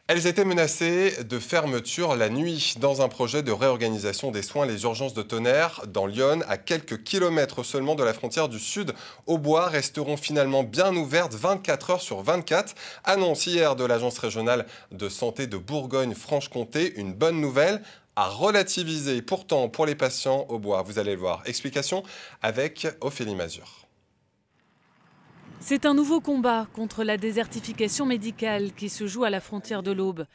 Elles étaient menacées de fermeture la nuit. Dans un projet de réorganisation des soins, les urgences de Tonnerre, dans l'Yonne, à quelques kilomètres seulement de la frontière du sud, Aubois, resteront finalement bien ouvertes 24 heures sur 24. Annonce hier de l'Agence régionale de santé de Bourgogne-Franche-Comté, une bonne nouvelle à relativiser. Pourtant, pour les patients, Aubois, vous allez le voir. Explication avec Ophélie Mazur. C'est un nouveau combat contre la désertification médicale qui se joue à la frontière de l'Aube.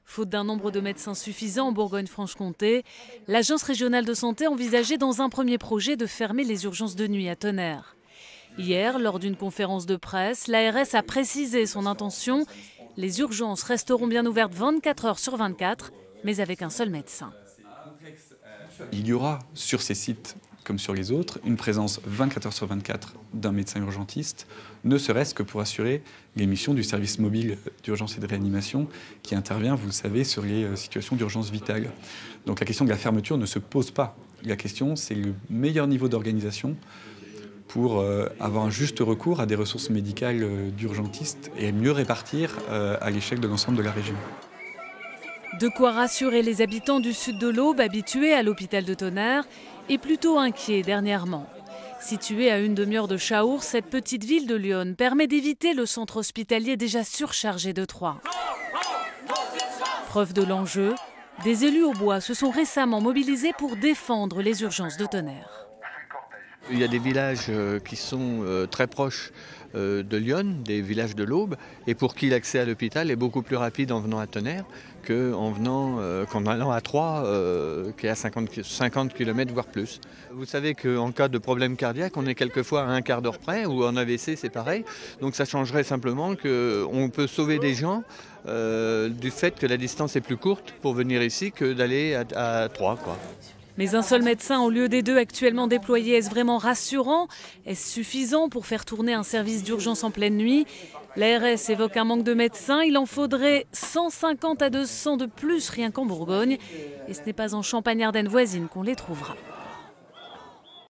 Faute d'un nombre de médecins suffisant en Bourgogne-Franche-Comté, l'Agence régionale de santé envisageait dans un premier projet de fermer les urgences de nuit à Tonnerre. Hier, lors d'une conférence de presse, l'ARS a précisé son intention. Les urgences resteront bien ouvertes 24 heures sur 24, mais avec un seul médecin. Il y aura sur ces sites, comme sur les autres, une présence 24 heures sur 24 d'un médecin urgentiste, ne serait-ce que pour assurer les missions du service mobile d'urgence et de réanimation qui intervient, vous le savez, sur les situations d'urgence vitale. Donc la question de la fermeture ne se pose pas. La question, c'est le meilleur niveau d'organisation pour avoir un juste recours à des ressources médicales d'urgentistes et mieux répartir à l'échelle de l'ensemble de la région. De quoi rassurer les habitants du sud de l'Aube habitués à l'hôpital de Tonnerre et plutôt inquiets dernièrement. Située à une demi-heure de Chaourz, cette petite ville de l'Yonne permet d'éviter le centre hospitalier déjà surchargé de Troyes. Preuve de l'enjeu, des élus aubois se sont récemment mobilisés pour défendre les urgences de Tonnerre. Il y a des villages qui sont très proches de Lyon, des villages de l'Aube, et pour qui l'accès à l'hôpital est beaucoup plus rapide en venant à Tonnerre qu'en allant à Troyes, qui est à 50 km voire plus. Vous savez qu'en cas de problème cardiaque, on est quelquefois à un quart d'heure près, ou en AVC c'est pareil, donc ça changerait simplement qu'on peut sauver des gens du fait que la distance est plus courte pour venir ici que d'aller à Troyes, quoi. Mais un seul médecin au lieu des deux actuellement déployés, est-ce vraiment rassurant? Est-ce suffisant pour faire tourner un service d'urgence en pleine nuit? L'ARS évoque un manque de médecins. Il en faudrait 150 à 200 de plus rien qu'en Bourgogne. Et ce n'est pas en Champagne-Ardenne voisine qu'on les trouvera.